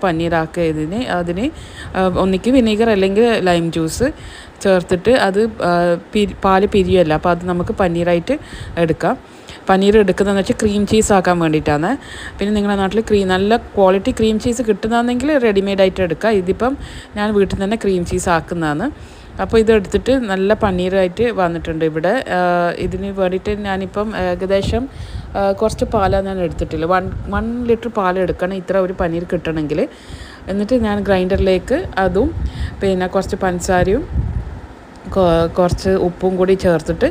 പനീറാക്കിയതിന് അതിന് ഒന്നിക്ക് വിനീഗർ അല്ലെങ്കിൽ lime juice ചേർത്തിട്ട് അത് പാല് പിരിയല്ല, അപ്പോൾ അത് നമുക്ക് പനീറായിട്ട് എടുക്കാം. പനീർ എടുക്കുന്നതെന്ന് വെച്ചാൽ ക്രീം ചീസ് ആക്കാൻ വേണ്ടിയിട്ടാണ്. പിന്നെ നിങ്ങളുടെ നാട്ടിൽ നല്ല ക്വാളിറ്റി ക്രീം ചീസ് കിട്ടുന്നതാണെങ്കിൽ റെഡിമെയ്ഡായിട്ട് എടുക്കുക. ഇതിപ്പം ഞാൻ വീട്ടിൽ തന്നെ ക്രീം ചീസ് ആക്കുന്നതാണ്. അപ്പോൾ ഇതെടുത്തിട്ട് നല്ല പനീറായിട്ട് വന്നിട്ടുണ്ട് ഇവിടെ. ഇതിന് വേണ്ടിയിട്ട് ഞാനിപ്പം ഏകദേശം കുറച്ച് പാലാണ് ഞാൻ എടുത്തിട്ടില്ല. 1 ലിറ്റർ പാൽ എടുക്കണം ഇത്ര ഒരു പനീർ കിട്ടണമെങ്കിൽ. എന്നിട്ട് ഞാൻ ഗ്രൈൻഡറിലേക്ക് അതും പിന്നെ കുറച്ച് പഞ്ചസാരയും കുറച്ച് ഉപ്പും കൂടി ചേർത്തിട്ട്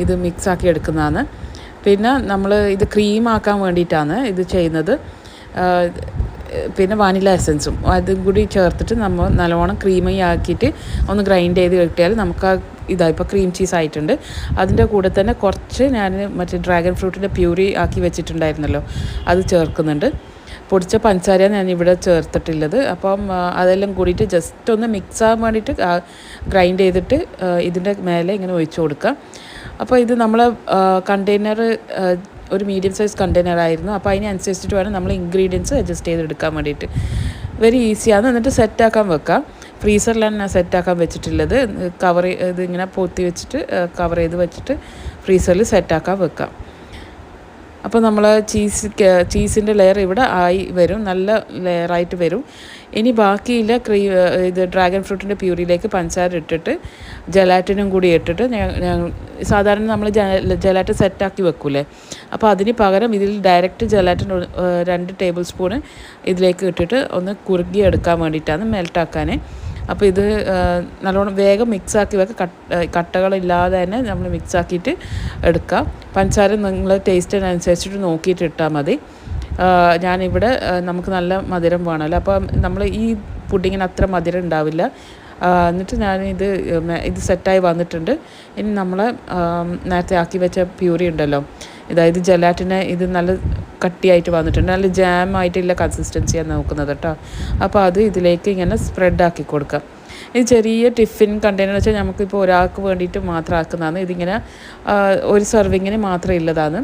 ഇത് മിക്സാക്കി എടുക്കുന്നതാണ്. പിന്നെ നമ്മൾ ഇത് ക്രീമാക്കാൻ വേണ്ടിയിട്ടാണ് ഇത് ചെയ്യുന്നത്. പിന്നെ വാനില എസൻസും അതും കൂടി ചേർത്തിട്ട് നമ്മൾ നല്ലോണം ക്രീമി ആക്കിയിട്ട് ഒന്ന് ഗ്രൈൻഡ് ചെയ്ത് കിട്ടിയാൽ നമുക്ക് ഇപ്പോൾ ക്രീം ചീസ് ആയിട്ടുണ്ട്. അതിൻ്റെ കൂടെ തന്നെ കുറച്ച് ഞാൻ മറ്റേ ഡ്രാഗൺ ഫ്രൂട്ടിൻ്റെ പ്യൂരി ആക്കി വെച്ചിട്ടുണ്ടായിരുന്നല്ലോ, അത് ചേർക്കുന്നുണ്ട്. പൊടിച്ച പഞ്ചസാരയാണ് ഞാനിവിടെ ചേർത്തിട്ടുള്ളത്. അപ്പം അതെല്ലാം കൂടിയിട്ട് ജസ്റ്റ് ഒന്ന് മിക്സ് ആകാൻ വേണ്ടിയിട്ട് ഗ്രൈൻഡ് ചെയ്തിട്ട് ഇതിൻ്റെ മേലെ ഇങ്ങനെ ഒഴിച്ചു കൊടുക്കുക. അപ്പോൾ ഇത് നമ്മൾ കണ്ടെയ്നർ ഒരു മീഡിയം സൈസ് കണ്ടെയ്നറായിരുന്നു. അപ്പോൾ അതിനനുസരിച്ചിട്ട് വേണം നമ്മൾ ഇൻഗ്രീഡിയൻസ് അഡ്ജസ്റ്റ് ചെയ്തെടുക്കാൻ വേണ്ടിയിട്ട്. വെരി ഈസിയാണ്. എന്നിട്ട് സെറ്റാക്കാൻ വെക്കാം. ഫ്രീസറിലാണ് ഞാൻ സെറ്റാക്കാൻ വെച്ചിട്ടുള്ളത്. ഇതിങ്ങനെ പൊത്തി വെച്ചിട്ട് കവർ ചെയ്ത് വെച്ചിട്ട് ഫ്രീസറിൽ സെറ്റാക്കാൻ വെക്കാം. അപ്പോൾ നമ്മൾ ചീസിൻ്റെ ലെയർ ഇവിടെ ആയി വരും, നല്ല ലെയറായിട്ട് വരും. ഇനി ബാക്കിയില്ല ഇത് ഡ്രാഗൺ ഫ്രൂട്ടിൻ്റെ പ്യൂരിയിലേക്ക് പഞ്ചസാര ഇട്ടിട്ട് ജലാറ്റിനും കൂടി ഇട്ടിട്ട് സാധാരണ നമ്മൾ ജലാറ്റിൻ സെറ്റാക്കി വെക്കൂലേ, അപ്പോൾ അതിന് പകരം ഇതിൽ ഡയറക്റ്റ് ജലാറ്റിൻ 2 ടേബിൾ സ്പൂണ് ഇതിലേക്ക് ഇട്ടിട്ട് ഒന്ന് കുറുകി എടുക്കാൻ വേണ്ടിയിട്ടാണ്, മെൽട്ടാക്കാൻ. അപ്പോൾ ഇത് നല്ലോണം വേഗം മിക്സാക്കി വെക്കുക. കട്ടകളില്ലാതെ തന്നെ നമ്മൾ മിക്സാക്കിയിട്ട് എടുക്കാം. പഞ്ചസാര നിങ്ങൾ ടേസ്റ്റിനനുസരിച്ചിട്ട് നോക്കിയിട്ട് ഇട്ടാൽ മതി. ഞാനിവിടെ നമുക്ക് നല്ല മധുരം വേണമല്ലോ, അപ്പോൾ നമ്മൾ ഈ പുഡിങ്ങിന് അത്ര മധുരം ഉണ്ടാവില്ല. എന്നിട്ട് ഇത് സെറ്റായി വന്നിട്ടുണ്ട്. ഇനി നമ്മൾ നേരത്തെ ആക്കി വെച്ച പ്യൂരി ഉണ്ടല്ലോ, ഇതായത് ജലാറ്റിന് ഇത് നല്ല കട്ടിയായിട്ട് വന്നിട്ടുണ്ട്. നല്ല ജാമായിട്ടുള്ള കൺസിസ്റ്റൻസിയാണ് നോക്കുന്നത് കേട്ടോ. അപ്പോൾ അത് ഇതിലേക്ക് ഇങ്ങനെ സ്പ്രെഡാക്കി കൊടുക്കാം. ഇത് ചെറിയ ടിഫിൻ കണ്ടെയ്നർ വെച്ചാൽ നമുക്കിപ്പോൾ ഒരാൾക്ക് വേണ്ടിയിട്ട് മാത്രം ആക്കുന്നതാണ്. ഇതിങ്ങനെ ഒരു സെർവിങ്ങിന് മാത്രം ഉള്ളതാണ്.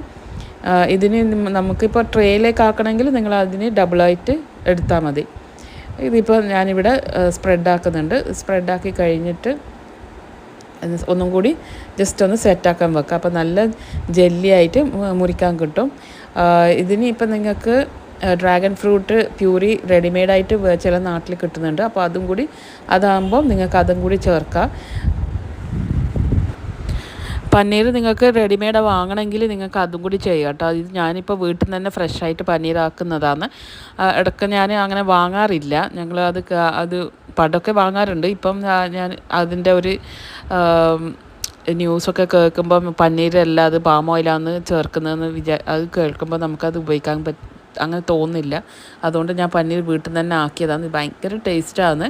ഇതിന് നമുക്കിപ്പോൾ ട്രേയിലേക്ക് ആക്കണമെങ്കിൽ നിങ്ങൾ അതിന് ഡബിളായിട്ട് എടുത്താൽ മതി. ഇതിപ്പോൾ ഞാനിവിടെ സ്പ്രെഡാക്കുന്നുണ്ട്. സ്പ്രെഡാക്കി കഴിഞ്ഞിട്ട് ഒന്നും കൂടി ജസ്റ്റ് ഒന്ന് സെറ്റാക്കാൻ വെക്കാം. അപ്പോൾ നല്ല ജെല്ലി ആയിട്ട് മുറിക്കാൻ കിട്ടും. ഇതിന് ഇപ്പം നിങ്ങൾക്ക് ഡ്രാഗൺ ഫ്രൂട്ട് പ്യൂരി റെഡിമെയ്ഡായിട്ട് ചില നാട്ടിൽ കിട്ടുന്നുണ്ട്. അപ്പോൾ അതാകുമ്പോൾ നിങ്ങൾക്ക് അതും കൂടി ചേർക്കാം. പനീർ നിങ്ങൾക്ക് റെഡിമെയ്ഡ് വാങ്ങണമെങ്കിൽ നിങ്ങൾക്ക് അതും കൂടി ചെയ്യാം കേട്ടോ. ഇത് ഞാനിപ്പോൾ വീട്ടിൽ നിന്ന് തന്നെ ഫ്രഷായിട്ട് പനീറാക്കുന്നതാണ്. ഇടയ്ക്ക് ഞാൻ അങ്ങനെ വാങ്ങാറില്ല. ഞങ്ങൾ അത് പണ്ടൊക്കെ വാങ്ങാറുണ്ട്. ഇപ്പം ഞാൻ അതിൻ്റെ ഒരു ന്യൂസൊക്കെ കേൾക്കുമ്പം പനീരല്ല അത് പാം ഓയിലാണെന്ന് ചേർക്കുന്നതെന്ന് അത് കേൾക്കുമ്പോൾ നമുക്കത് ഉപയോഗിക്കാൻ അങ്ങനെ തോന്നുന്നില്ല. അതുകൊണ്ട് ഞാൻ പനീർ വീട്ടിൽ നിന്ന് തന്നെ ആക്കിയതാണ്. ഭയങ്കര ടേസ്റ്റാണ്.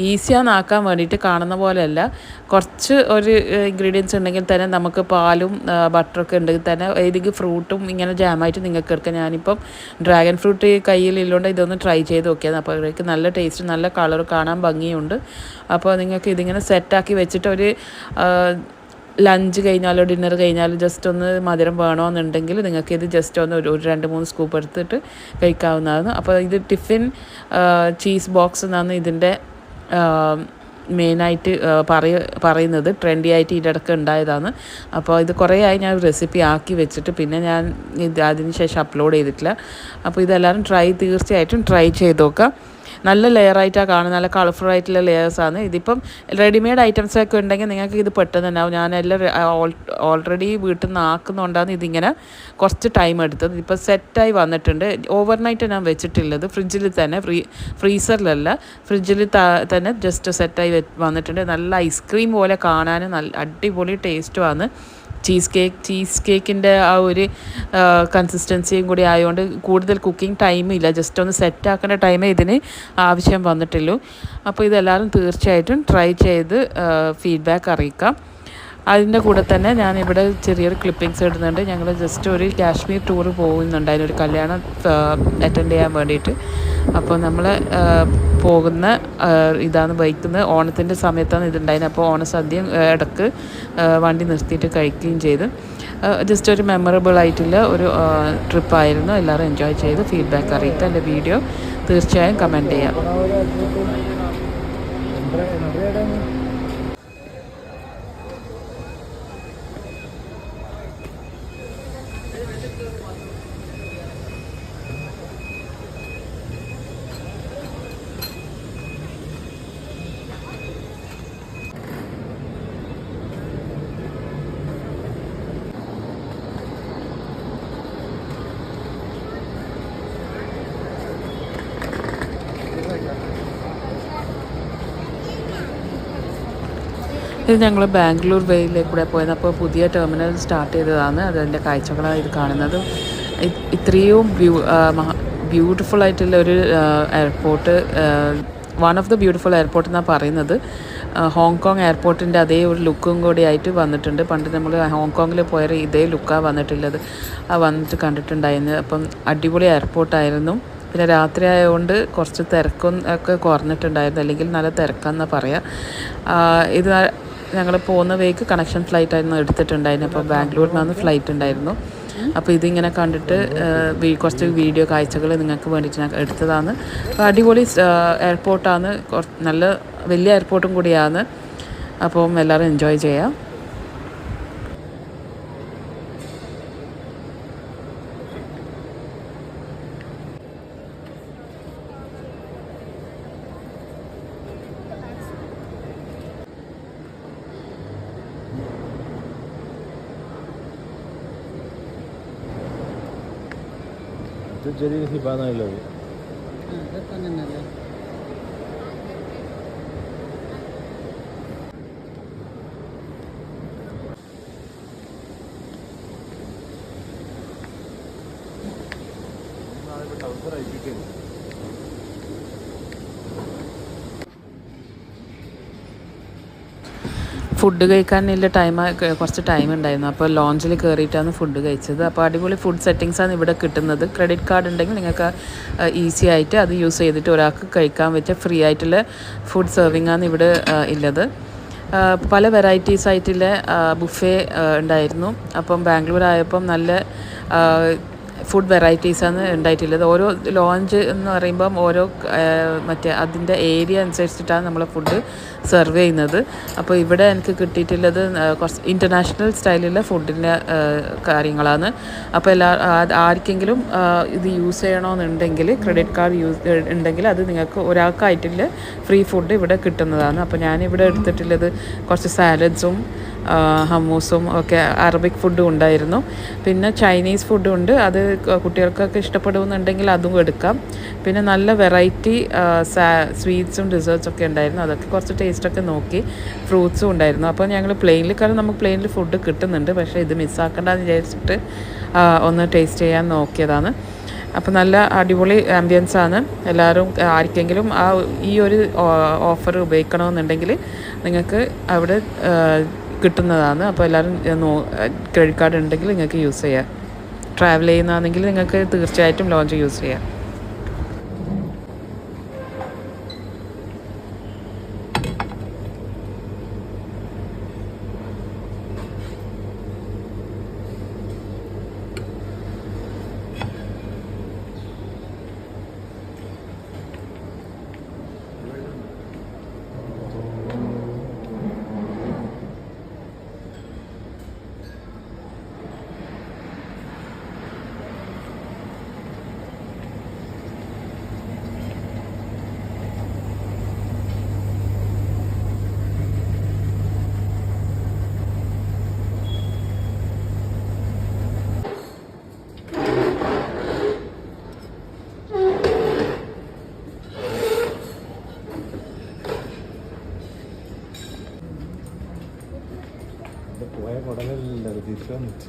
ഈസിയാണ് ആക്കാൻ വേണ്ടിയിട്ട്. കാണുന്ന പോലെയല്ല, കുറച്ച് ഒരു ഇൻഗ്രീഡിയൻസ് ഉണ്ടെങ്കിൽ തന്നെ നമുക്ക് പാലും ബട്ടറൊക്കെ ഉണ്ടെങ്കിൽ തന്നെ ഏതെങ്കിലും ഫ്രൂട്ടും ഇങ്ങനെ ജാമായിട്ട് നിങ്ങൾക്ക് എടുക്കാം. ഞാനിപ്പം ഡ്രാഗൺ ഫ്രൂട്ട് കയ്യിലുള്ളതുകൊണ്ട് ഇതൊന്ന് ട്രൈ ചെയ്ത് നോക്കിയത്. അപ്പോൾ അതിലേക്ക് നല്ല ടേസ്റ്റ്, നല്ല കളർ, കാണാൻ ഭംഗിയുണ്ട്. അപ്പോൾ നിങ്ങൾക്ക് ഇതിങ്ങനെ സെറ്റാക്കി വെച്ചിട്ട് ഒരു ലഞ്ച് കഴിഞ്ഞാലോ ഡിന്നർ കഴിഞ്ഞാലോ ജസ്റ്റ് ഒന്ന് മധുരം വേണമെന്നുണ്ടെങ്കിൽ നിങ്ങൾക്ക് ഇത് ജസ്റ്റ് ഒന്ന് ഒരു 2-3 സ്കൂപ്പ് എടുത്തിട്ട് കഴിക്കാവുന്നതാണ്. അപ്പോൾ ഇത് ടിഫിൻ ചീസ് ബോക്സ് എന്നാണ് ഇതിൻ്റെ മെയിനായിട്ട് പറയുന്നത്. ട്രെൻഡി ആയിട്ട് ഇതിടക്ക് ഉണ്ടായതാണ്. അപ്പോൾ ഇത് കുറേ ആയി ഞാൻ റെസിപ്പി ആക്കി വെച്ചിട്ട്, പിന്നെ ഞാൻ അതിന് ശേഷം അപ്ലോഡ് ചെയ്തിട്ടില്ല. അപ്പോൾ ഇതെല്ലാവരും തീർച്ചയായിട്ടും ട്രൈ ചെയ്ത് നോക്കാം. നല്ല ലെയറായിട്ടാണ് കാണുന്നത്, നല്ല കളർഫുൾ ആയിട്ടുള്ള ലെയേഴ്സാണ്. ഇതിപ്പം റെഡിമെയ്ഡ് ഐറ്റംസൊക്കെ ഉണ്ടെങ്കിൽ നിങ്ങൾക്ക് ഇത് പെട്ടെന്ന് ഉണ്ടാവും. ഞാനെല്ലാം ഓൾറെഡി വീട്ടിൽ നിന്ന് ആക്കുന്നതുകൊണ്ടാണ് ഇതിങ്ങനെ കുറച്ച് ടൈം എടുത്തത്. ഇപ്പോൾ സെറ്റായി വന്നിട്ടുണ്ട്. ഓവർനൈറ്റ് ഞാൻ വെച്ചിട്ടുള്ളത് ഫ്രിഡ്ജിൽ തന്നെ, ഫ്രീസറിലല്ല, ഫ്രിഡ്ജിൽ തന്നെ ജസ്റ്റ് സെറ്റായി വന്നിട്ടുണ്ട്. നല്ല ഐസ്ക്രീം പോലെ കാണാൻ നല്ല അടിപൊളി ടേസ്റ്റുമാണ്. ചീസ് കേക്കിൻ്റെ ആ ഒരു കൺസിസ്റ്റൻസിയും കൂടി ആയതുകൊണ്ട് കൂടുതൽ കുക്കിംഗ് ടൈമില്ല. ജസ്റ്റ് ഒന്ന് സെറ്റാക്കേണ്ട ടൈമേ ഇതിന് ആവശ്യം വന്നിട്ടുള്ളൂ. അപ്പോൾ ഇതെല്ലാവരും തീർച്ചയായിട്ടും ട്രൈ ചെയ്ത് ഫീഡ്ബാക്ക് അറിയിക്കാം. അതിൻ്റെ കൂടെ തന്നെ ഞാനിവിടെ ചെറിയൊരു ക്ലിപ്പിങ്സ് ഇടുന്നുണ്ട്. ഞങ്ങൾ ജസ്റ്റ് ഒരു കാശ്മീർ ടൂറ് പോകുന്നുണ്ട്, അതിനൊരു കല്യാണം അറ്റൻഡ് ചെയ്യാൻ വേണ്ടിയിട്ട്. അപ്പോൾ നമ്മൾ പോകുന്ന ഇതാണ് വഹിക്കുന്നത്. ഓണത്തിൻ്റെ സമയത്താണ് ഇതുണ്ടായിരുന്നത്. അപ്പോൾ ഓണസദ്യ ഇടയ്ക്ക് വണ്ടി നിർത്തിയിട്ട് കഴിക്കുകയും ചെയ്ത്. ജസ്റ്റ് ഒരു മെമ്മറബിൾ ആയിട്ടുള്ള ഒരു ട്രിപ്പായിരുന്നു. എല്ലാവരും എൻജോയ് ചെയ്ത് ഫീഡ്ബാക്ക് അറിയിക്കുക. എൻ്റെ വീഡിയോ തീർച്ചയായും കമൻറ്റ് ചെയ്യാം. ഇത് ഞങ്ങൾ ബാംഗ്ലൂർ വേയിലേക്ക് കൂടെ പോയത്. അപ്പോൾ പുതിയ ടെർമിനൽ സ്റ്റാർട്ട് ചെയ്തതാണ്. അതിൻ്റെ കാഴ്ചകളാണ് ഇത് കാണുന്നത്. ഇത്രയും ബ്യൂട്ടിഫുൾ ആയിട്ടുള്ള ഒരു airport, one of the beautiful airport എന്നാണ് പറയുന്നത്. ഹോങ്കോങ് എയർപോർട്ടിൻ്റെ അതേ ഒരു ലുക്കും കൂടി ആയിട്ട് വന്നിട്ടുണ്ട്. പണ്ട് നമ്മൾ ഹോങ്കോങ്ങിൽ പോയ ഇതേ ലുക്കാണ് വന്നിട്ടുള്ളത്. വന്നിട്ട് കണ്ടിട്ടുണ്ടായിരുന്നു. അപ്പം അടിപൊളി എയർപോർട്ടായിരുന്നു. പിന്നെ രാത്രി ആയതുകൊണ്ട് കുറച്ച് തിരക്കും ഒക്കെ കുറഞ്ഞിട്ടുണ്ടായിരുന്നു. അല്ലെങ്കിൽ നല്ല തിരക്കാണെന്നാണ് പറയുക. ഇത് ഞങ്ങൾ പോകുന്ന വേക്ക് കണക്ഷൻ ഫ്ലൈറ്റ് ആയിരുന്നു എടുത്തിട്ടുണ്ടായിരുന്നു. അപ്പോൾ ബാംഗ്ലൂരിൽ നിന്നാണ് ഫ്ലൈറ്റ് ഉണ്ടായിരുന്നു. അപ്പോൾ ഇതിങ്ങനെ കണ്ടിട്ട് കുറച്ച് വീഡിയോ കാഴ്ചകൾ നിങ്ങൾക്ക് വേണ്ടിയിട്ട് ഞാൻ എടുത്തതാണ്. അപ്പോൾ അടിപൊളി എയർപോർട്ടാണ്, നല്ല വലിയ എയർപോർട്ടും കൂടിയാണ്. അപ്പം എല്ലാവരും എൻജോയ് ചെയ്യാം. ചെറിയ ഹിബാണല്ലോ. ഫുഡ് കഴിക്കാനുള്ള കുറച്ച് ടൈം ഉണ്ടായിരുന്നു. അപ്പോൾ ലോഞ്ചിൽ കയറിയിട്ടാണ് ഫുഡ് കഴിച്ചത്. അപ്പോൾ അടിപൊളി ഫുഡ് സെറ്റിങ്സാണ് ഇവിടെ കിട്ടുന്നത്. ക്രെഡിറ്റ് കാർഡ് ഉണ്ടെങ്കിൽ നിങ്ങൾക്ക് ഈസി ആയിട്ട് അത് യൂസ് ചെയ്തിട്ട് ഒരാൾക്ക് കഴിക്കാൻ പറ്റിയ ഫ്രീ ആയിട്ടുള്ള ഫുഡ് സെർവിങ്ങാണ് ഇവിടെ ഉള്ളത്. പല വെറൈറ്റീസ് ആയിട്ടുള്ള ബുഫേ ഉണ്ടായിരുന്നു. അപ്പം ബാംഗ്ലൂർ ആയപ്പം നല്ല ഫുഡ് വെറൈറ്റീസാണ് ഉണ്ടായിട്ടുള്ളത്. ഓരോ ലോഞ്ച് എന്ന് പറയുമ്പം ഓരോ അതിൻ്റെ ഏരിയ അനുസരിച്ചിട്ടാണ് നമ്മൾ ഫുഡ് സെർവ് ചെയ്യുന്നത്. അപ്പോൾ ഇവിടെ എനിക്ക് കിട്ടിയിട്ടുള്ളത് കുറച്ച് ഇൻ്റർനാഷണൽ സ്റ്റൈലിലുള്ള ഫുഡിൻ്റെ കാര്യങ്ങളാണ്. അപ്പോൾ ആർക്കെങ്കിലും ഇത് യൂസ് ചെയ്യണമെന്നുണ്ടെങ്കിൽ ക്രെഡിറ്റ് കാർഡ് ഉണ്ടെങ്കിൽ അത് നിങ്ങൾക്ക് ഒരാൾക്കായിട്ടുള്ള ഫ്രീ ഫുഡ് ഇവിടെ കിട്ടുന്നതാണ്. അപ്പോൾ ഞാനിവിടെ എടുത്തിട്ടുള്ളത് കുറച്ച് സാലഡ്സും ഹമ്മൂസും ഒക്കെ അറബിക് ഫുഡും ഉണ്ടായിരുന്നു. പിന്നെ ചൈനീസ് ഫുഡും ഉണ്ട്. അത് കുട്ടികൾക്കൊക്കെ ഇഷ്ടപ്പെടുന്നുണ്ടെങ്കിൽ അതും എടുക്കാം. പിന്നെ നല്ല വെറൈറ്റി സ്വീറ്റ്സും ഡെസേർട്ട്സും ഒക്കെ ഉണ്ടായിരുന്നു. അതൊക്കെ കുറച്ച് ടേസ്റ്റൊക്കെ നോക്കി. ഫ്രൂട്ട്സും ഉണ്ടായിരുന്നു. അപ്പോൾ ഞങ്ങൾ പ്ലെയിനിൽ കാരണം നമുക്ക് പ്ലെയിനിൽ ഫുഡ് കിട്ടുന്നുണ്ട്. പക്ഷേ ഇത് മിസ്സാക്കണ്ടെന്ന് വിചാരിച്ചിട്ട് ഒന്ന് ടേസ്റ്റ് ചെയ്യാൻ നോക്കിയതാണ്. അപ്പോൾ നല്ല അടിപൊളി ആംബിയൻസാണ്. എല്ലാവരും ആർക്കെങ്കിലും ഈ ഒരു ഓഫർ ഉപയോഗിക്കണമെന്നുണ്ടെങ്കിൽ നിങ്ങൾക്ക് അവിടെ കിട്ടുന്നതാണ്. അപ്പോൾ എല്ലാവരും ക്രെഡിറ്റ് കാർഡ് ഉണ്ടെങ്കിൽ നിങ്ങൾക്ക് യൂസ് ചെയ്യാം. ട്രാവൽ ചെയ്യുന്നതാണെങ്കിൽ നിങ്ങൾക്ക് തീർച്ചയായിട്ടും ലോഞ്ച് യൂസ് ചെയ്യാം. പോയ കുടലില്ല തിരിച്ചു വന്നിട്ട്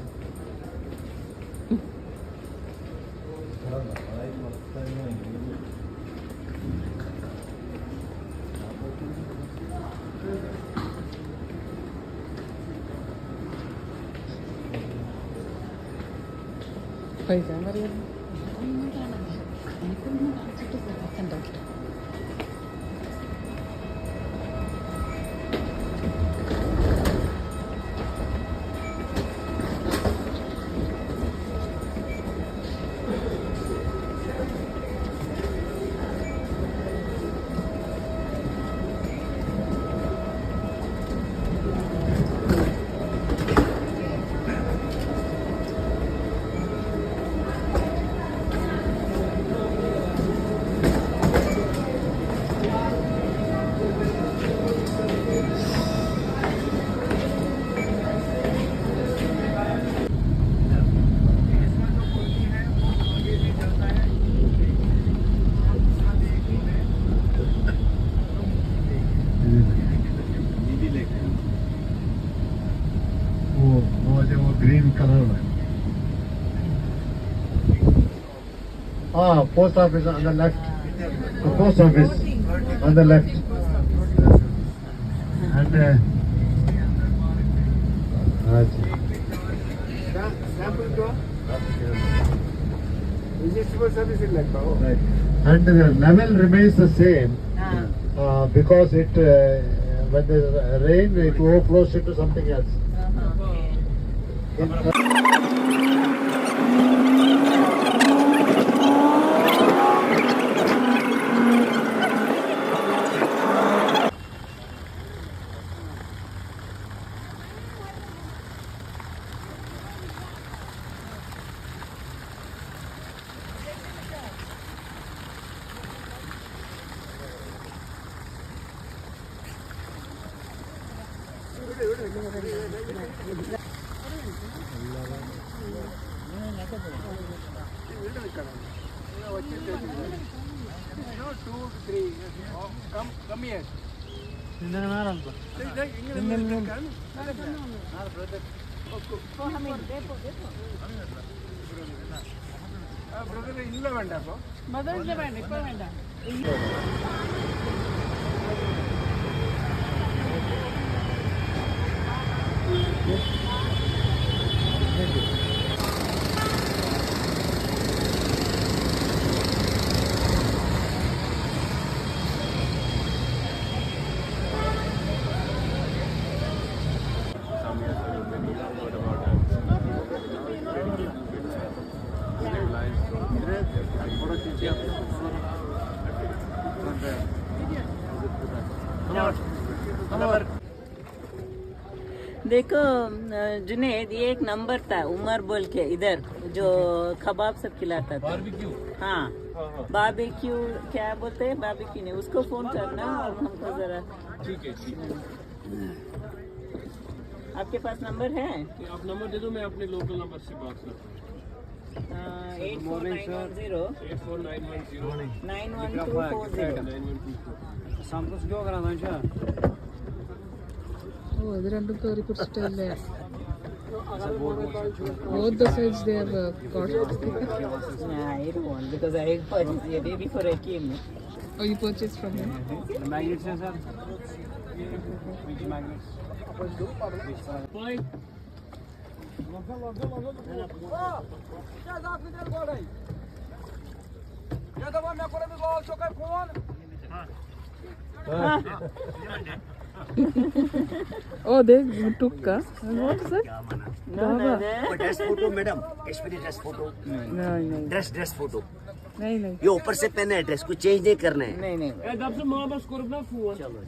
കഴിക്കാൻ പറയാം. എനിക്കൊന്നും കാണിച്ചിട്ട് ഉണ്ടാക്കി post office on the left. The post office on the left. And right. And the level remains the same because it when the rain it overflows into something else. देखो जुनेद, ये एक नंबर था उमर बोल के इधर जो कबाब सब खिलाता था। बारबेक्यू। हाँ बारबेक्यू क्या बोलते हैं, बारबेक्यू नहीं, उसको फोन करना और हमको जरा। ठीक है ठीक है। आपके पास नंबर है? आप नंबर दे दो, मैं अपने लोकल नंबर से बात करता हूँ। 8491091240। സംതോഷ് ക്യോ കരാ था ഓ ഇത് രണ്ടും കയറി പിടിച്ചിട്ടല്ലേ. Both the sides they have got. I don't want because I purchased it day before I came. Oh, you purchased from him? The magnets है sir, which magnets? Point. Oh, they took what is it? No, dress photo madam, Kashmiri dress photo, नहीं dress photo, नहीं ये ऊपर से पहना है dress को change नहीं करना है। नहीं दब से माँ बस करो अपना फोन। चलो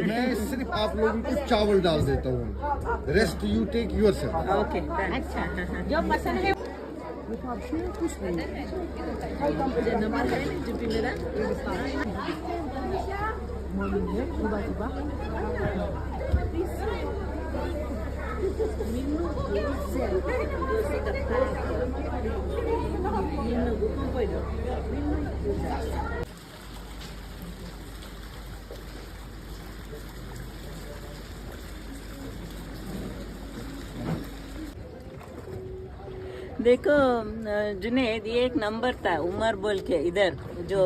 मैं सिर्फ आप लोगों को चावल डाल देता हूँ, rest you take yourself. Okay अच्छा जो पसंद है देखो जुनेद, ये एक नंबर था उमर बोल के इधर जो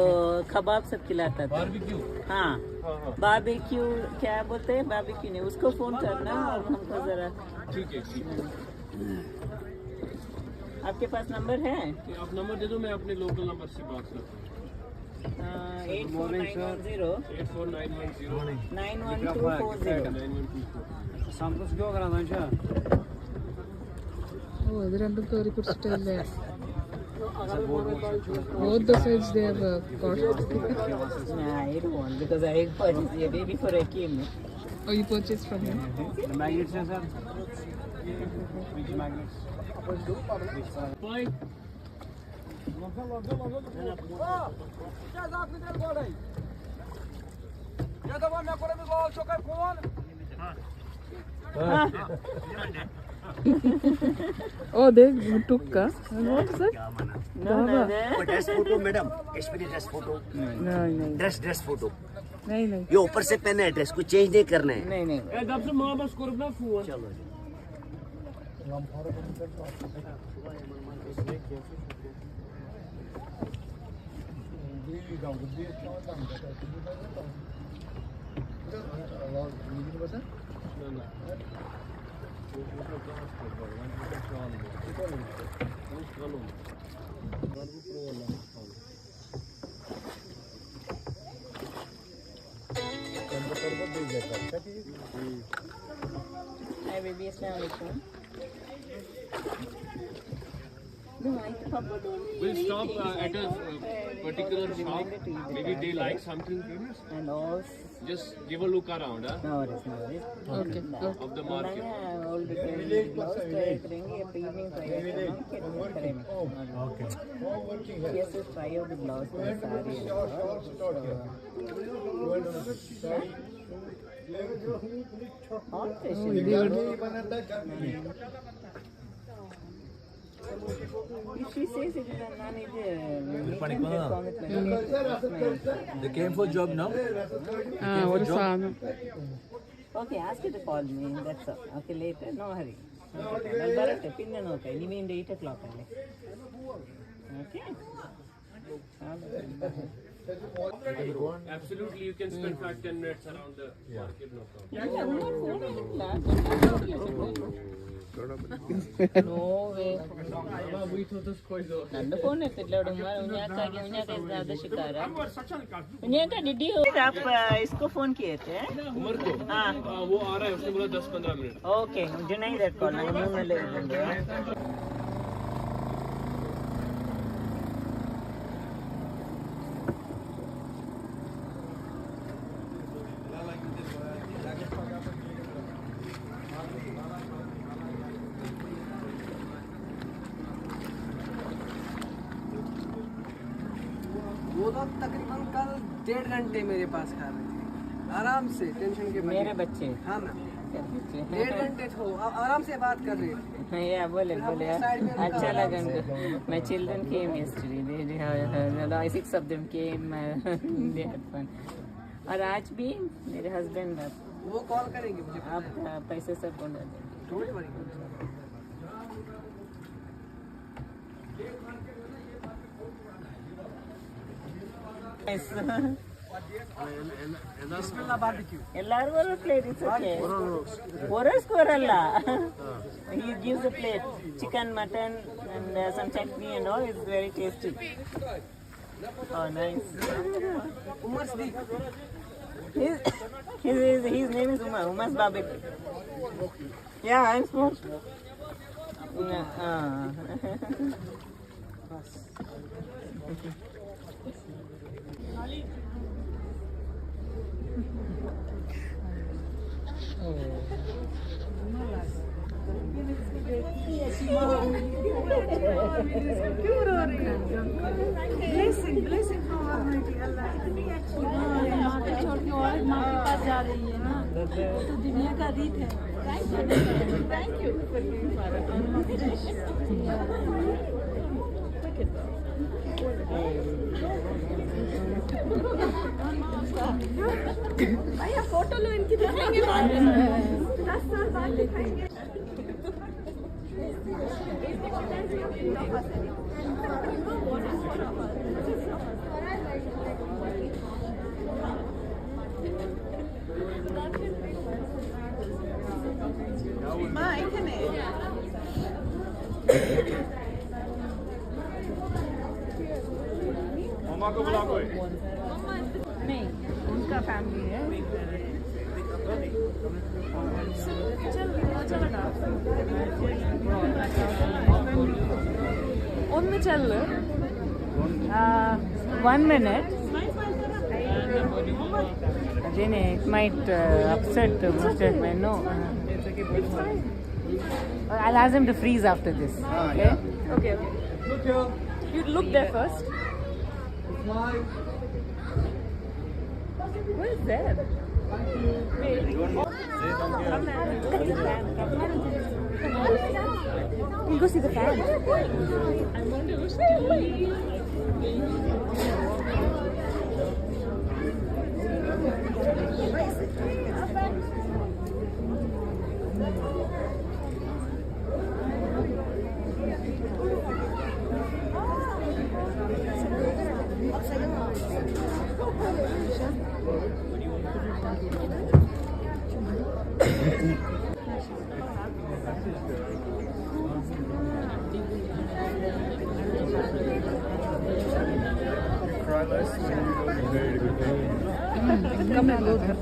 कबाब सब खिलाता था। बारबेक्यू। हाँ बारबेक्यू क्या बोलते हैं, बारबेक्यू नहीं, उसको फोन करना और हमको जरा। ठीक है ठीक है। आपके पास नंबर है? आप नंबर दे दो, मैं अपने लोकल नंबर से बात करता हूँ। 8490911240। संतोष क्यों करा था ഓ ഇത് രണ്ടും കയറി പിടിച്ചിട്ടല്ലേ. Both the sides they have got. I don't want because I purchased it day before I came. Oh, you purchased from him? The magnets है sir, which magnets? Point. Oh, they took us. What is it? No. Dress photo madam, Kashmiri dress photo, नहीं dress photo. नहीं ये ऊपर से पहने dress, कुछ change नहीं करना है। नहीं E dap se mama skorb na fuan. चलो Hi baby, assalamualaikum. No, I Papa told me. We'll stop at a particular shop. Maybe they like something famous. And all. Just give a look around, huh? No worries. Okay. Of the market. मैंने all details blouse try करेंगे या evening try करेंगे. Okay. Yes, just try out the blouse and saree. All fashion. If she says it is a They came for job now? ഒരു സാധനം. Okay, ask her to call me. That's all. Okay, later. No hurry. Okay, I'll ಬರುತ್ತೆ pin ನೋಕ ನಿಮ್ಮಿಂದ 8 o'clock ಅಲ್ಲಿ. Okay. Absolutely, you can spend 5-10 minutes around the market, no problem. No way. ನಂದು phone ಇರ್ತಿಲ್ಲ उन्याका शिकार उन्याका did you आप इसको phone किए थे उमर को? हाँ वो आ रहा है, उसने बोला 10-15 मिनट. ओके मुझे नहीं दैट कॉल मैं मुंह में ले लूंगा वो तो तकरीबन कल 1.5 घंटे मेरे पास खा रहे थे आराम से, टेंशन के बगैर। मेरे बच्चे हाँ मैम 1.5 घंटे तो आराम से बात कर रहे थे। Yeah, बोले अच्छा लगा उनको. My children came yesterday. They 6 of them came. They had fun. और आज भी मेरे हस्बैंड वो कॉल करेंगे मुझे। आप पैसे सब बोल देंगे. Don't worry. Bismillah barbecue. ಎಲ್ಲರಿಗೂ ಒಂದು ಪ್ಲೇಟ್ ಇಟ್ಸ್ ಓಕೆ ಹೊರಸ್ಕೋರಲ್ಲ he gives a plate chicken mutton and some chutney and all. It's very tasty. Oh nice. Umar Siddiq. His name is Umar's barbecue. Yeah, I'm small. Blessing from Almighty Allah. इतनी अच्छी माँ को छोड़ के और माँ के पास जा रही है ना, तो दुनिया का रीत है. Thank you. भैया फोटो लो इनकी, दिखाएंगे बाद में 10 साल बाद दिखाएंगे. माँ এখানে मम्मा को बुला कोई. नहीं, उनका फैमिली है. ഒന്ന് ചെല്ല്. 1 minute. Then it might upset Mr. No. I'll ask him to freeze after this. Okay? Okay. You look there first. Who is there? You go see the fan. I want to see. Come and go there.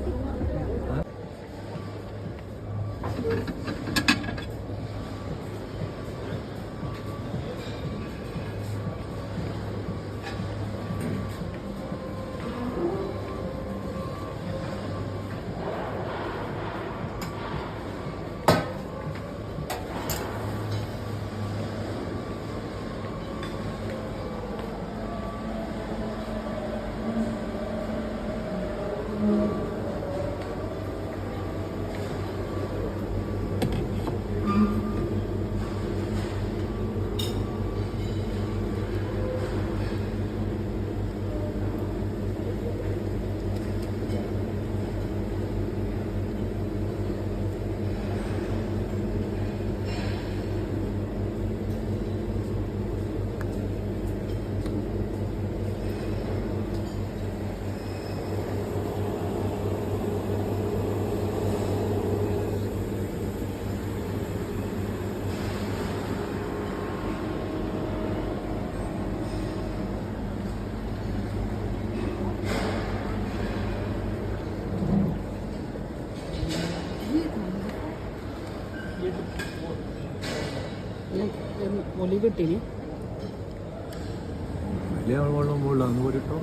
ഒലി കിട്ടീന് വലിയ വെള്ളം മുകളിൽ അന്ന് പോയിട്ടോ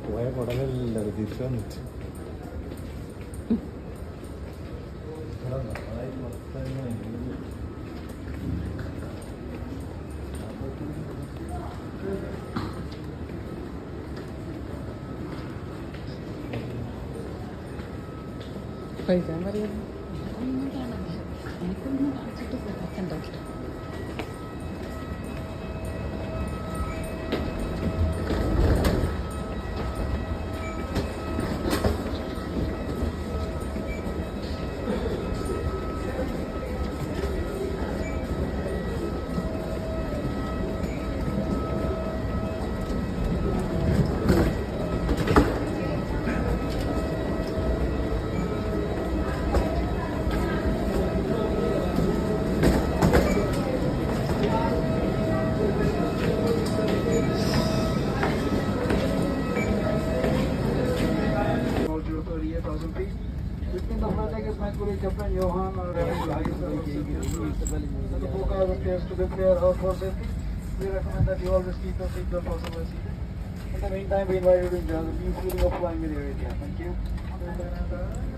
പോയ കുടലില്ല തിരിച്ചു വന്നിട്ട് കഴിക്കാൻ പറയുന്നു We recommend that you always keep your seatbelt possible seated. In the meantime, we invite you to enjoy the peaceful of flying with Air India. Thank you.